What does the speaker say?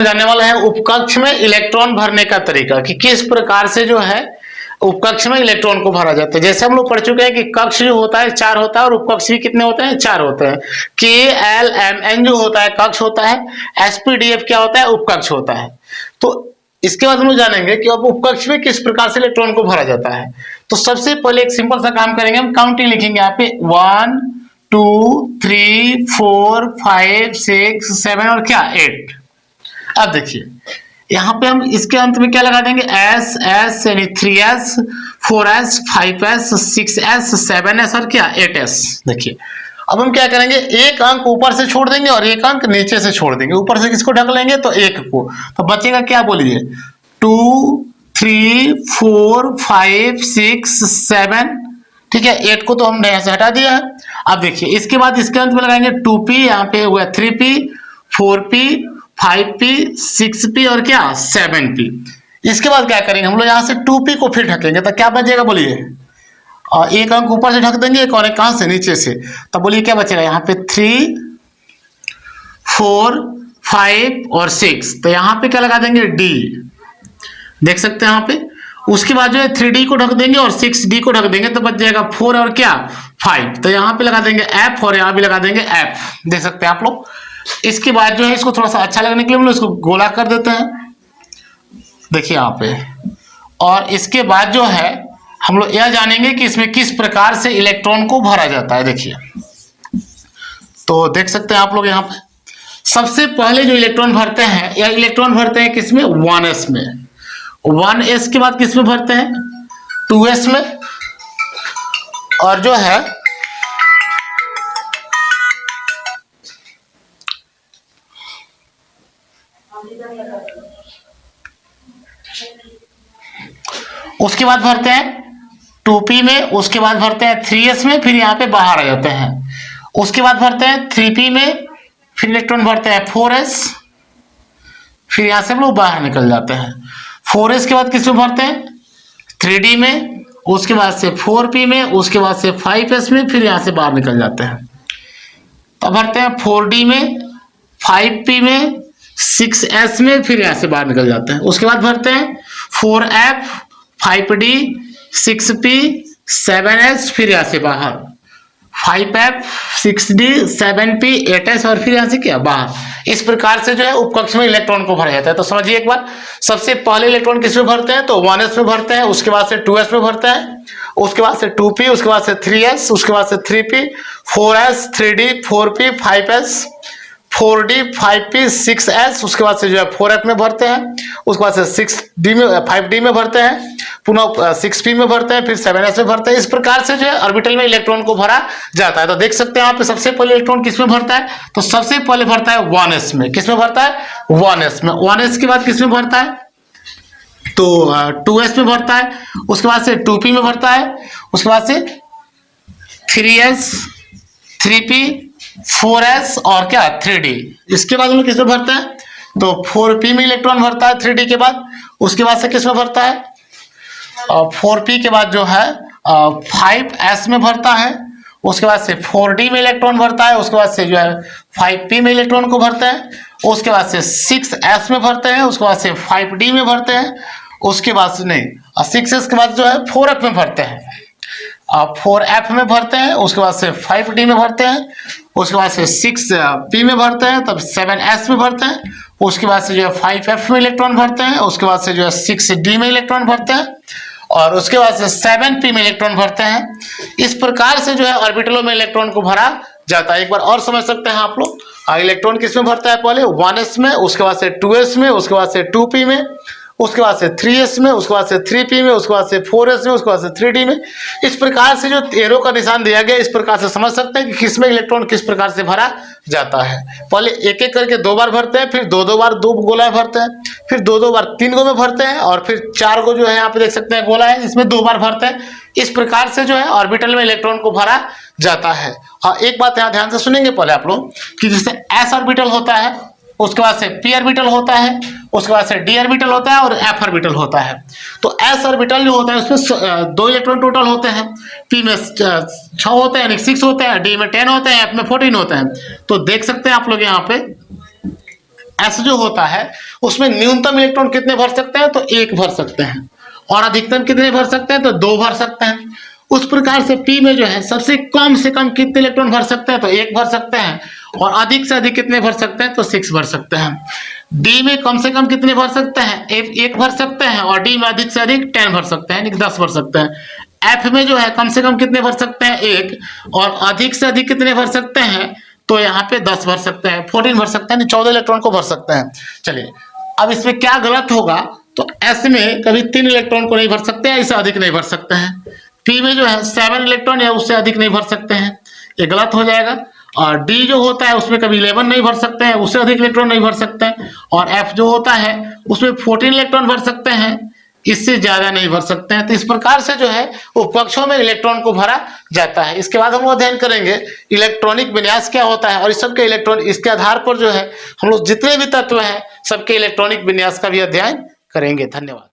जानने वाला है उपकक्ष में इलेक्ट्रॉन भरने का तरीका कि किस प्रकार से जो है उपकक्ष में इलेक्ट्रॉन को भरा जाता है। जैसे हम लोग पढ़ चुके हैं कि कक्ष जो होता है 4 होता है और उपकक्ष भी कितने होते हैं, 4 होते हैं। के एल एम एन जो होता है कक्ष होता है, एसपीडीएफ क्या होता है, उपकक्ष होता है। तो इसके बाद हम लोग जानेंगे कि अब उपकक्ष में किस प्रकार से इलेक्ट्रॉन को भरा जाता है। तो सबसे पहले एक सिंपल सा काम करेंगे, हम काउंटिंग लिखेंगे यहाँ पे 1 2 3 4 5 6 7 और क्या 8। अब देखिए यहाँ पे हम इसके अंत में क्या लगा देंगे, एस एस यानी 3s 4s 5s 6s 7s और क्या 8s। देखिए अब हम क्या करेंगे, एक अंक ऊपर से छोड़ देंगे और एक अंक नीचे से छोड़ देंगे। ऊपर से किसको ढक लेंगे, तो एक को, तो बचेगा क्या बोलिए 2 3 4 5 6 7। ठीक है, 8 को तो हमने यहाँ से हटा दिया है। अब देखिए इसके बाद इसके अंत में लगाएंगे 2p, यहाँ पे हुआ 3p 4p 5p 6p और क्या 7p। इसके बाद क्या करेंगे हम लोग, यहाँ से 2p को फिर ढकेंगे तो क्या बचेगा बोलिए, और एक अंक ऊपर से ढक देंगे एक और एक कहां से, नीचे से। तो बोलिए क्या बचेगा, यहाँ पे 3 4 5 और 6, तो यहाँ पे क्या लगा देंगे d, देख सकते हैं यहाँ पे। उसके बाद जो है 3d को ढक देंगे और 6d को ढक देंगे तो बच जाएगा 4 और क्या 5, तो यहाँ पे लगा देंगे f और यहाँ भी लगा देंगे f, देख सकते हैं आप लोग। इसके बाद जो है इसको थोड़ा सा अच्छा लगने के लिए हम लोग इसको गोला कर देते हैं, देखिए यहाँ पे। और इसके बाद जो है हम लोग यह जानेंगे कि इसमें किस प्रकार से इलेक्ट्रॉन को भरा जाता है। देखिए तो देख सकते हैं आप लोग यहाँ पे सबसे पहले जो इलेक्ट्रॉन भरते हैं, यह इलेक्ट्रॉन भरते हैं किसमें, 1s में। 1s के बाद किसमें भरते हैं, 2s में। और जो है उसके बाद भरते हैं 2p में, उसके बाद भरते हैं 3s में, फिर यहाँ पे बाहर आ जाते हैं। उसके बाद भरते हैं 3p में, फिर इलेक्ट्रॉन भरते हैं 4s, फिर यहाँ से हम लोग बाहर निकल जाते हैं। 4s के बाद किसमें भरते हैं, 3d में, उसके बाद से 4p में, उसके बाद से 5s में, फिर यहाँ से बाहर निकल जाते हैं। तब भरते हैं 4d में, 5p में, 6s में, फिर यहाँ से बाहर निकल जाते हैं। उसके बाद भरते हैं 4f 5d 6p 7s, फिर यहाँ से बाहर 5f 6d 7p 8s और फिर यहाँ से क्या बाहर। इस प्रकार से जो है उपकक्ष में इलेक्ट्रॉन को भरा जाता है। तो समझिए एक बार, सबसे पहले इलेक्ट्रॉन किसमें भरते हैं, तो 1s में भरते हैं, उसके बाद से 2s में भरते हैं, उसके बाद से 2p, उसके बाद से 3s, उसके बाद से 3p 4s 3d 4p 5s 4d 5p 6s, उसके बाद से जो है 4f में भरते हैं, उसके बाद से 6d में 5d में भरते हैं, पुनः 6p में भरते हैं, फिर 7s में भरते हैं। इस प्रकार से जो है ऑर्बिटल में इलेक्ट्रॉन को भरा जाता है। तो देख सकते हैं यहाँ पे सबसे पहले इलेक्ट्रॉन किसमें भरता है, तो सबसे पहले भरता है 1s में। किसमें भरता है, 1s में। 1s के बाद किसमें भरता है, तो 2s में भरता है, उसके बाद से 2p में भरता है, उसके बाद से 3s 3p 4s और क्या 3d। इसके बाद में किसमें भरता है, तो 4p में इलेक्ट्रॉन भरता है 3d के बाद। उसके बाद से किसमें भरता है, 4p के बाद जो है 5s में भरता है, उसके बाद से 4d में इलेक्ट्रॉन भरता है, उसके बाद से जो है 5p में इलेक्ट्रॉन को भरते हैं, उसके बाद से 6s में भरते हैं, उसके बाद से 5d में भरते हैं, उसके बाद से नहीं 6s के बाद जो है 4f में भरते हैं, 4f में भरते हैं, उसके बाद से 5d में भरते हैं, उसके बाद से 6p में भरते हैं, तब 7s में भरते हैं, उसके बाद से जो है 5f में इलेक्ट्रॉन भरते हैं, उसके बाद से जो है 6d में इलेक्ट्रॉन भरते हैं, और उसके बाद से 7p में इलेक्ट्रॉन भरते हैं। इस प्रकार से जो है ऑर्बिटलों में इलेक्ट्रॉन को भरा जाता है। एक बार और समझ सकते हैं आप लोग, इलेक्ट्रॉन किसमें भरता है, पहले 1s में, उसके बाद से 2s में, उसके बाद से 2p में, उसके बाद से 3s में, उसके बाद से 3p में, उसके बाद से 4s में, उसके बाद से 3d में। इस प्रकार से जो एरो का निशान दिया गया, इस प्रकार से समझ सकते हैं कि किसमें इलेक्ट्रॉन किस प्रकार से भरा जाता है। पहले एक एक करके 2 बार भरते हैं, फिर 2 बार 2 गोला भरते हैं, फिर 2 बार 3 गो में भरते हैं, और फिर 4 गो जो है यहाँ पे देख सकते हैं गोला है, इसमें 2 बार भरते हैं। इस प्रकार से जो है ऑर्बिटल में इलेक्ट्रॉन को भरा जाता है। और एक बात यहाँ ध्यान से सुनेंगे पहले आप लोग, कि जैसे s ऑर्बिटल होता है, उसके बाद से p ऑर्बिटल होता है, उसके बाद से d ऑर्बिटल होता है और f ऑर्बिटल होता है। तो s ऑर्बिटल जो होता है उसमें 2 इलेक्ट्रॉन टोटल होते हैं, p में 6 होते हैं यानी 6 होते हैं, d में 10 होते हैं, f में 14 होते हैं। तो देख सकते हैं आप लोग यहाँ पे एस जो होता है उसमें न्यूनतम इलेक्ट्रॉन कितने भर सकते हैं, तो 1 भर सकते हैं, और अधिकतम कितने भर सकते हैं, तो 2 भर सकते हैं। उस प्रकार से पी में जो है सबसे कम से कम कितने इलेक्ट्रॉन भर सकते हैं, तो 1 भर सकते हैं, और अधिक से अधिक कितने भर सकते हैं, तो 6 भर सकते हैं। डी में कम से कम कितने भर सकते हैं, 1 भर सकते हैं, और डी में अधिक से अधिक 10 भर सकते हैं, यानी 10 भर सकते हैं। एफ में जो है कम से कम कितने भर सकते हैं, 1, और अधिक से अधिक कितने भर सकते हैं, तो यहाँ पे 10 भर सकते हैं, 14 भर सकते हैं, 14 इलेक्ट्रॉन को भर सकते हैं। चलिए अब इसमें क्या गलत होगा, तो एस में कभी 3 इलेक्ट्रॉन को नहीं भर सकते हैं, इससे अधिक नहीं भर सकते हैं। पी में जो है 7 इलेक्ट्रॉन या उससे अधिक नहीं भर सकते हैं, ये गलत हो जाएगा। और डी जो होता है उसमें कभी 11 नहीं भर सकते हैं, उससे अधिक इलेक्ट्रॉन नहीं भर सकते हैं। और एफ जो होता है उसमें 14 इलेक्ट्रॉन भर सकते हैं, इससे ज्यादा नहीं भर सकते हैं। तो इस प्रकार से जो है वो कक्षों में इलेक्ट्रॉन को भरा जाता है। इसके बाद हम लोग अध्ययन करेंगे इलेक्ट्रॉनिक विन्यास क्या होता है, और इस सबके इलेक्ट्रॉन, इसके आधार पर जो है हम लोग जितने भी तत्व हैं सबके इलेक्ट्रॉनिक विन्यास का भी अध्ययन करेंगे। धन्यवाद।